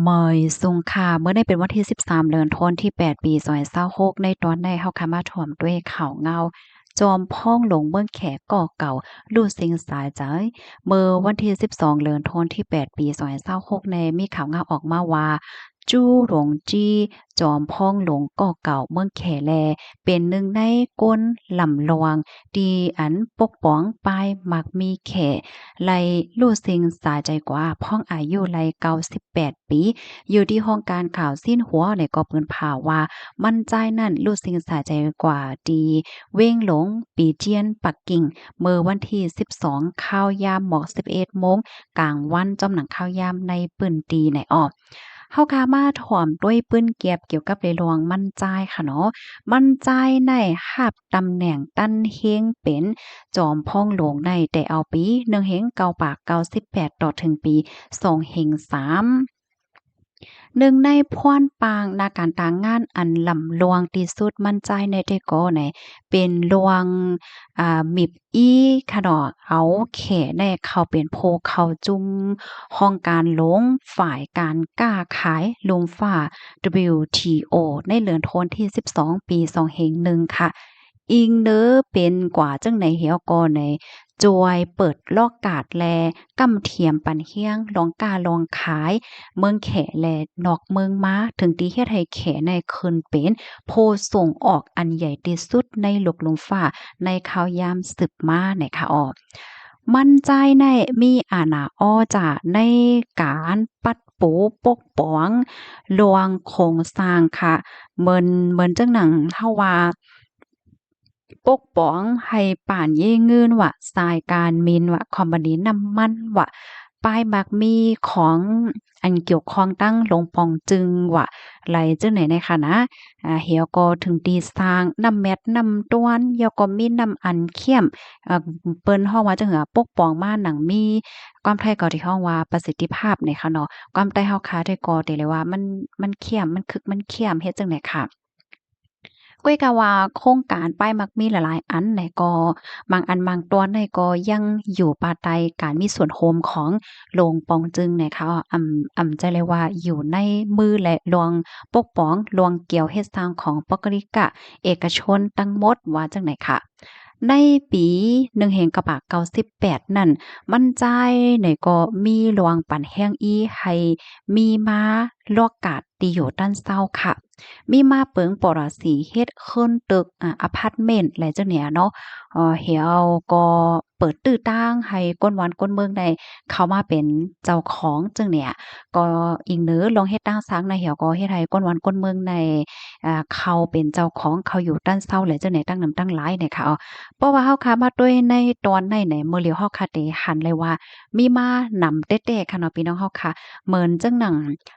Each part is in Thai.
เมยสุงค่ะเมื่อได้เป็นวันที่13เดือนธันวาคมที่8ปี2026ในตอนใดเฮาค่ะมาถ่วมด้วยข่าวเงาจอมพ้องหลงเมืองแขก่อเก่าลู่ซิงสายใจเมื่อวันที่12เดือนธันวาคมที่8ปี2026ในมีข่าวเงาออกมาว่าจู้หลงจี้จอมพ้องหลงก่อเก่าเมืองแขแลเป็นหนึ่งในก้นลำลองที่อันปกป้องปายมักมีแข ไลลู่ซิงสาใจกว่าพ่องอายุไล98ปีอยู่ที่ห้องการข่าวสิ้นหัวในก็เปิ้นผ่าว่ามั่นใจนั่นลู่ซิงสาใจกว่าดีเว้งหลงปีเจียนปักกิ่งเมื่อวันที่12ข้าวยามหมอก11โมงกลางวันจอมหนังข้าวยามในปืนตีในออกเฮาคามาถ่อมด้วยปืนเกียบเกี่ยวกับในหลวงมั่นใจค่ะเนาะมั่นใจในหาบตำแหน่งตั้นเฮงเป็นจอมพ่องหลวงในแต่เอาปี1เฮงเกาปาก98ต่อถึงปี2เฮง3หนึ่งในพรวนปางนาการตางงานอันลำลวงที่สุดมั่นใจในได้ก็ในเป็นลวงมิบอี้ค่ะเนาะเอาแขได้เข้าเป็นโพเข้าจุ่มห้องการหลงฝ่ายการก้าขายลุมฟ้า WTO ในเดือนธันวาคมที่12ปี2-1ค่ะ อิงเน้อเป็นกว่าจังไหนเหี่ยวก่อในจวยเปิดลอกกาดแลกำเทียมปันเฮียงลองกาลองขายเมืองแขแลนอกเมืองมาถึงตีเฮ็ดให้แขในคืนเป็นโพส่งออกอันใหญ่ที่สุดในโลกลมฟ้าในข่าวยามสืบมาในค่ะออกมั่นใจในมีอานาอ้อจะในการปัดปูปกป้องลวงโครงสร้างค่ะเหมือนจังหนังเฮาว่า ปกป้องให้ป่านเย่งื้นว่าสายการมินว่าคอมพานีน้ำมันว่าป้ายมักมีของอันเกี่ยวข้องตั้งลงปองจึงว่าไหลจังไหนในค่ะนะเหี่ยวก็ถึงตีสร้างน้ำแมตน้ำต้วนเหี่ยวก็มีน้ำอันเข้มเปิ้นฮ้องว่าจังหือปกป้องมาหนังมีความไทยก็ที่ฮ้องว่าประสิทธิภาพนี่ค่ะเนาะความใต้เฮาคาได้ก็ได้เลยว่ามันเข้มมันคึกมันเข้มเฮ็ดจั่งใดค่ะ ก้อยกะว่าโครงการป้ายมักมีหลายๆอันไหนก็บางอันบางตอนในก็ยังอยู่ภายใต้การมีส่วนโฮมของโรงปองจึงนะคะอำใจเลยว่าอยู่ในมือและรวงปกป้องรวงเกี่ยวเฮ็ดสร้างของปกริกะเอกชนทั้งหมดว่าจังไดค่ะในปี1เห็งกะบะ98นั่นมั่นใจไหนก็มีหลวงปันแห้งอี้ให้มีมาลอกกาดตีอยู่ด้านเศร้าค่ะ มีมาเปิงปอราสีเฮ็ดขึ้นตึกอะพาร์ตเมนต์และจังเนี่ยเนาะเหี่ยวก็เปิดตื้อตั้งให้ก้นวันก้นเมืองได้เข้ามาเป็นเจ้าของจังเนี่ยก็อีกเน้อลองเฮ็ดตั้งซังในเหี่ยวก็เฮ็ดให้ก้นวันก้นเมืองในเขาเป็นเจ้าของเขาอยู่ด้านเซาและจังไหนตั้งนำตั้งหลายเนี่ยค่ะเพราะว่าเฮาค่ะมาด้วยในตอนในไหนมื้อเหลียวเฮาค่ะได้หันเลยว่ามีมานำเต๊ะๆค่ะเนาะพี่น้องเฮาค่ะเหมือนจังหนัง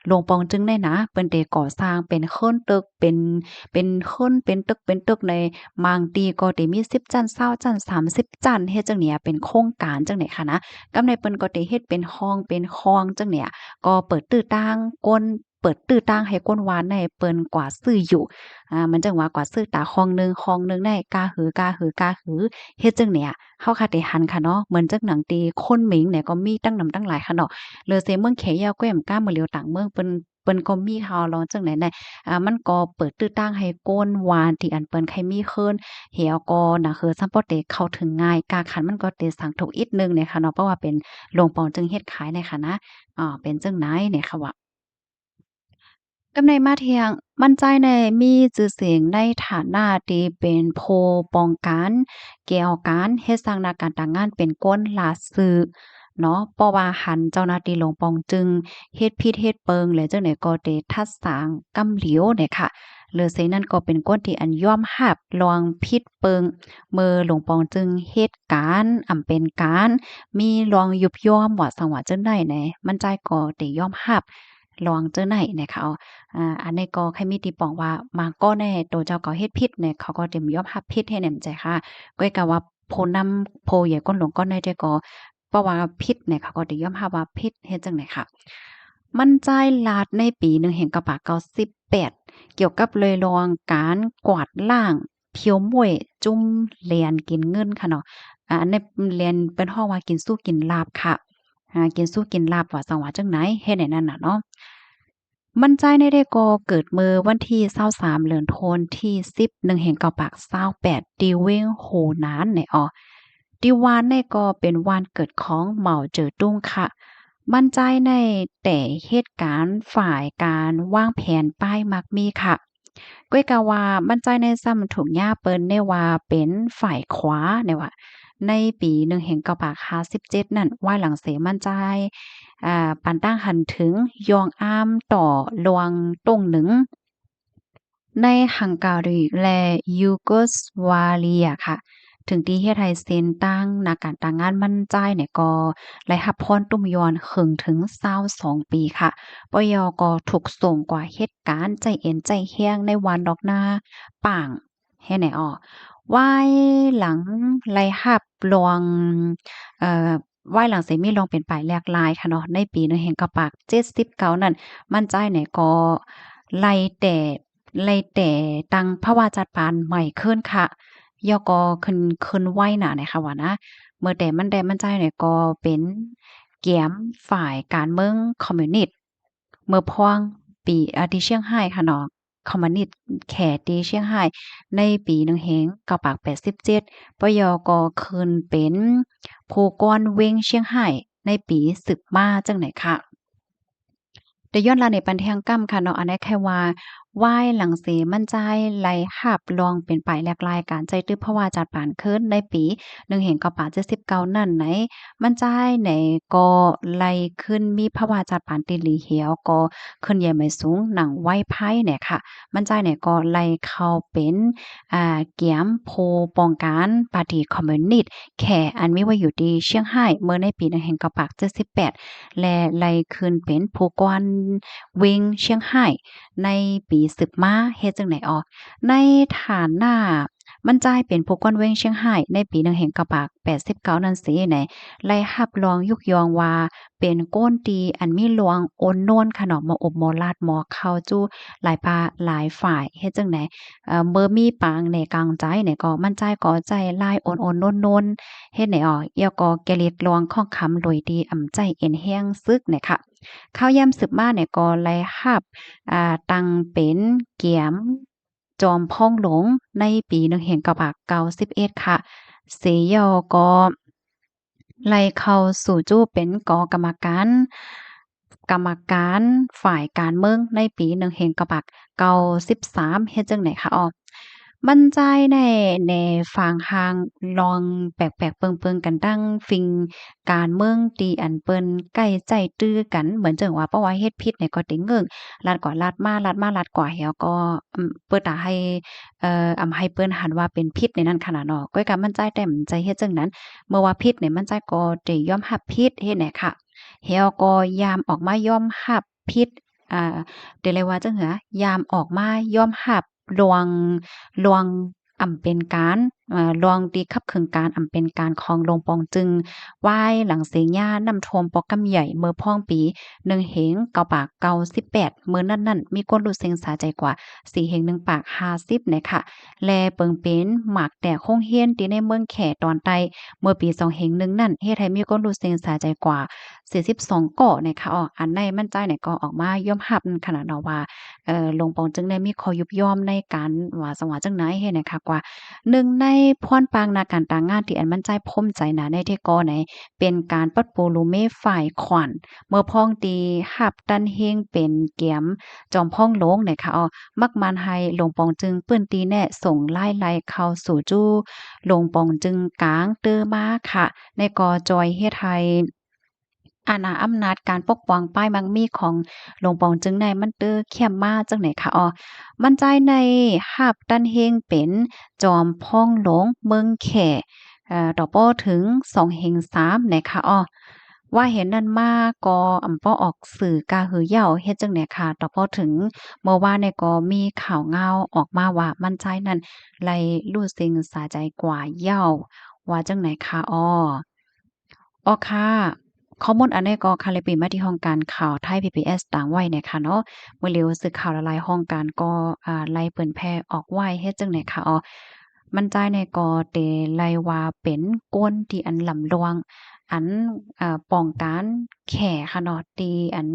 หลวงปองจึงได้นะเปิ้นได้ก่อสร้างเป็นเคินตึกเป็นเคินเป็นตึกในบางตีก็ได้มี10จั่น20จั่น30จั่นเฮ็ดจังเนี่ยเป็นโครงการจังได๋ค่ะนะกำในเปิ้นก็ได้เฮ็ดเป็นห้องเป็นคองจังเนี่ยก็เปิดตื้อต่างก้นเปิดตื้อต่างให้ก้นวานได้เปิ้นกว่าซื้ออยู่มันจังว่ากว่าซื้อตาคองหนึ่งได้กาหือเฮ็ดจังเนี่ยเฮาค่ะได้หันค่ะเนาะเหมือนจังหนังตีคนหมิงเนี่ยก็มีตั้งนำตั้งหลายค่ะเนาะ หรือเสเมืองแขยาวแก้มก้ามมาเหลียวต่างเมืองเปิ้นก็มีข่าวร้องจังไหนได้มันก็เปิดตื้อตั้งให้โก้นวานที่อันเปิ้นใครมีเคินเหี่ยวก็น่ะคือซัมปอเตเข้าถึงง่ายกาขันมันก็เตสังถูกอิดหนึ่งเนี่ยค่ะเนาะเพราะว่าเป็นโรงปองจึงเฮ็ดขายเนี่ยค่ะนะเป็นจั่งไหนเนี่ยค่ะว่า กำในมาเทียงมั่นใจในมีชื่อเสียงในฐานะที่เป็นผู้ป้องกันเกี่ยวการเฮ็ดสร้างนาการต่างงานเป็นก้นหลาซื้อเนาะเพราะว่าหันเจ้าหน้าที่ลงปองจึงเฮ็ดผิดเฮ็ดเปิงแล้วจังได๋ก็ได้ทัดสางกำเหลียวเนี่ยค่ะหรือไสนั้นก็เป็นก้นที่อันยอมรับลองผิดเปิงเมื่อหลวงปองจึงเฮ็ดการเป็นการมีลองยุบย่อมว่าสังว่าจังได๋แหนมั่นใจก็ได้ยอมรับลองจังได๋เนี่ยค่ะ อันนี้ก็ใครมีตีปองว่ามาก็แน่ตัวเจ้าก็เฮ็ดผิดเนี่ยเขาก็เตรียมยอมรับผิดให้แหนมใจค่ะก้อยกะว่าผู้นำผู้ใหญ่ก้นหลวงก้อนในใจก็เพราะว่าผิดเนี่ยเขาก็ได้ยอมรับว่าผิดเฮ็ดจังได๋ค่ะมันจ่ายลาดในปีหนึ่งแห่งกะบะ98เกี่ยวกับเลยลองการกวาดล้างเพียวม่วยจุ่มเหรียญกินเงินค่ะเนาะอันนี้เหรียญเปิ้นฮ้องว่ากินสู้กินลาบค่ะกินสู้กินลาบว่าจังหวะจังไหนเฮ็ดให้นั่นน่ะเนาะ มันใจในได้ก็เกิดมื้อวันที่23เดือนธันที่101แห่งเก้าปาก28ที่เว้งโหนานในอ้อที่วานในก็เป็นวันเกิดของเหมาเจ๋อตุ้งค่ะมั่นใจในแต่เหตุการณ์ฝ่ายการวางแผนป้ายมักมีค่ะก้อยกะว่ามั่นใจในซ้ำถูกย่าเปิ้นได้ว่าเป็นฝ่ายขวาเนี่ยว่าในปี1แห่งเก้าปาก57นั่นว่าหลังเสมั่นใจ ปันตั้งหันถึงยองอ้ามต่อลวงต้งหนึ่งในฮังการีและยูโกสวาเลียค่ะถึงที่เฮ็ดให้เซ็นตั้งนักการต่างงานมั่นใจเนี่ยก็ได้รับพรตุ้มยอนหึงถึง22ปีค่ะปยก็ถูกส่งกว่าเหตุการณ์ใจเอ็นใจแห้งในวันดอกนาป่างให้ไหนอ้อไหว้หลังไล่หับลวงเอ่อ ไหว้หลังเสมีลองเป็นปลายแหลกลายค่ะเนาะในปีหนึ่งแห่งกะปาก79นั่นมั่นใจเนี่ยก็ไล่แต่ไล่แต่ตังพระวาจัดปานใหม่ขึ้นค่ะย่อก็ขึ้นไหวหนาเนี่ยค่ะว่านะเมื่อแต่มันได้มั่นใจเนี่ยก็เป็นแก้มฝ่ายการเมืองคอมมิวนิสต์เมื่อพวงปีที่เชียงไฮ้ค่ะเนาะคอมมิวนิสต์แขที่เชียงไฮ้ในปีหนึ่งแห่งกะปาก87ปยก็ขึ้นเป็นผู้กอนเวงเชียงไฮ้ในปีสืบมาจังไหนค่ะ เดี๋ยวย้อนลาในปันเทียงก้ำค่ะเนาะอันนี้แค่ว่าไหว้หลังเสมั่นใจไหลหับลองเป็นไปแหลกลายการใจตื้อเพราะว่าจัดปานขึ้นในปี1เห็นกว่า79นั่นไหนมั่นใจไหนก็ไหลขึ้นมีภาวะจัดปานติหลีเหียวก็ขึ้นใหญ่ไม่สูงหนังไหว้ไพ่เนี่ยค่ะมั่นใจเนี่ยก็ไหลเข้าเป็นเกียมโพปองการปาร์ตีคอมมิวนิสต์แขอันมีไว้อยู่ที่เชียงไฮ้เมื่อในปี1แห่งกว่า78 และไล่ขึ้นเป็นผู้กวนเวงเชียงไฮ้ในปีสืบมาเฮ็ดจังได๋อ้อในฐานะมันจ่ายเป็นผู้กวนเวงเชียงไฮ้ในปีหนึ่งแห่งกะปาก89นั่นสิแหนไล่รับรองยุกยองว่าเป็นโก้นตีอันมีหลวงโอนโน้นค่ะเนาะมาอบมาลาดมาเข้าจู้หลายปาหลายฝ่ายเฮ็ดจั่งใดเมื่อมีปางในกลางใจเนี่ยก็มั่นใจก็ใจลายโอนๆโน้นๆเฮ็ดไหนอ้อยอก็แกเลียกลวงข้องคำโดยดีอำใจเอ็นแห้งซึกเนี่ยค่ะข้าวยามสืบมาเนี่ยก็ไล่รับตั้งเป็นเกียมจอมพ่องหลงในปีหนึ่งแห่งกะบัก91ค่ะเสยอก็ไล่เข้าสู่จู้เป็นกรรมการฝ่ายการเมืองในปีหนึ่งแห่งกะบัก93เฮ็ดจั่งใดคะอ้อมั่นใจในฝั่งทางลองแปลกๆเปิงๆกันดั้งฟิงการเมืองที่อันเปิ้นใกล้ใจตื้อกันเหมือนจั่งว่าเพราะว่าเฮ็ดผิดเนี่ยก็ติเงิ่งลัดกว่าลัดมาลัดมาลัดกว่าแฮวก็เปิดตาให้อำให้เปิ้นหันว่าเป็นพิษในนั้นขนาดเนาะก้อยก็มั่นใจแต่มันใจเฮ็ดจังนั้นเมื่อว่าผิดเนี่ยมั่นใจก็จะยอมรับผิดเฮ็ดแหน่ค่ะแฮวก็ยามออกมายอมรับผิดอ่า เดี๋ยวเลยว่าจังหือยามออกมายอมรับลวงลวงอำเป็นการลวงตีคับขึงการอำเป็นการของลงปองจึงไหว้หลังเสียญานำท่วมปอกกำใหญ่เมื่อพ่องปี1เฮงเก้าปาก98มื้อนั้นๆมีคนรู้เซ็งสาใจกว่า4เฮง1ปาก50เนี่ยค่ะแลเปิงเป็นหมากแต่โรงเรียนที่ในเมืองแขตอนใต้เมื่อปี2เฮง1นั่นเฮ็ดให้มีคนรู้เซ็งสาใจกว่า42เกาะเนี่ยค่ะอันในมั่นใจเนี่ยก็ออกมายอมรับขนาดเนาะว่า หลวงปองจึงได้มีข้อยุบย่อมในการว่าสังว่าจังไหนเฮ็ดให้คักว่าหนึ่งในพรปรางนาการต่างงานที่อันมั่นใจพมใจนะในที่ก่อไหนเป็นการปัดปูรูเมฝ่ายขวัญเมื่อพ้องตีหับตันเฮงเป็นเกียมจอมพ้องโลงเนี่ยค่ะมักมันให้หลวงปองจึงเปิ้นตีแน่ส่งไล่ๆเข้าสู่จู้หลวงปองจึงกางเตอมาค่ะในกอจอยเฮ็ดให้อาณาอำนาจการปกป้องป้ายมังมีของหลวงปองจึงได้มันเตอเข้มมาจังไหนคะมั่นใจในหาบตั้นเฮงเป็นจอมพ่องหลงเมืองแขต่อป้อถึง2เฮง3ไหนคะว่าเห็นนั่นมาก็อำป้อออกสื่อกาหือเหย้าเฮ็ดจังไหนค่ะต่อป้อถึงเมื่อวานเนี่ยก็มีข่าวเงาออกมาว่ามั่นใจนั่นไล่ลู่ซิงสาใจกว่าเหย้าว่าจังไหนคะค่ะข้อมูลอันนี้ก็ค่ะเลยเป็นมาที่ห้องการข่าวไทย PBS ต่างไว้เนี่ยค่ะเนาะเมื่อเร็วสื่อข่าวละลายห้องการก็ไล่เปิ้นแพร่ออกไว้เฮ็ดจังได๋ค่ะมันจ่ายในก็เตไล่ว่าเป็นก้นที่อันลำลวง อันป้องกันแข่ค่ะเนาะที่อัน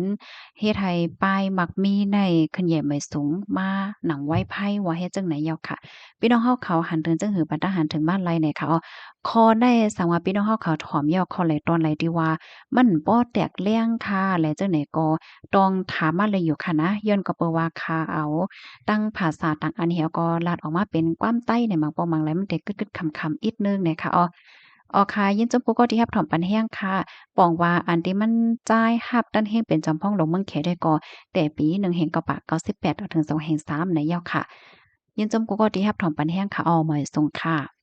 เฮ็ดให้ป้ายมักมีในขึ้นแหย่ไม้สูงมาหนังไว้ไพ่ว่าเฮ็ดจั่งไหนแย้วค่ะพี่น้องเฮาเขาหันถึงจังหือบัดทหารถึงบ้านไรเนี่ยค่ะขอได้สังว่าพี่น้องเฮาเขาถ่อมยอขอไหลตอนไหลที่ว่ามันบ่แตกเลี่ยงค่ะและจังไหนก็ต้องถามมาเลยอยู่ค่ะนะย้อนก็เปิ้นว่าค่าเอาตั้งภาษาต่างอันเหี่ยวก็ลัดออกมาเป็นความใต้ในบางปองบางไรมันได้กึดๆคำๆอีกนึงเนี่ยค่ะค่ะยินจมปกติรับถอมปันแห้งค่ะปองว่าอันที่มันจ่ายรับดันแฮงเป็นจำพ่องลงเมืองเขได้ก็แต่ปี1แห่งกะปะ98ถึง2แห่ง3ในยาวค่ะยินจมปกติรับถอมปันแห้งค่ะเหมยสงค่ะ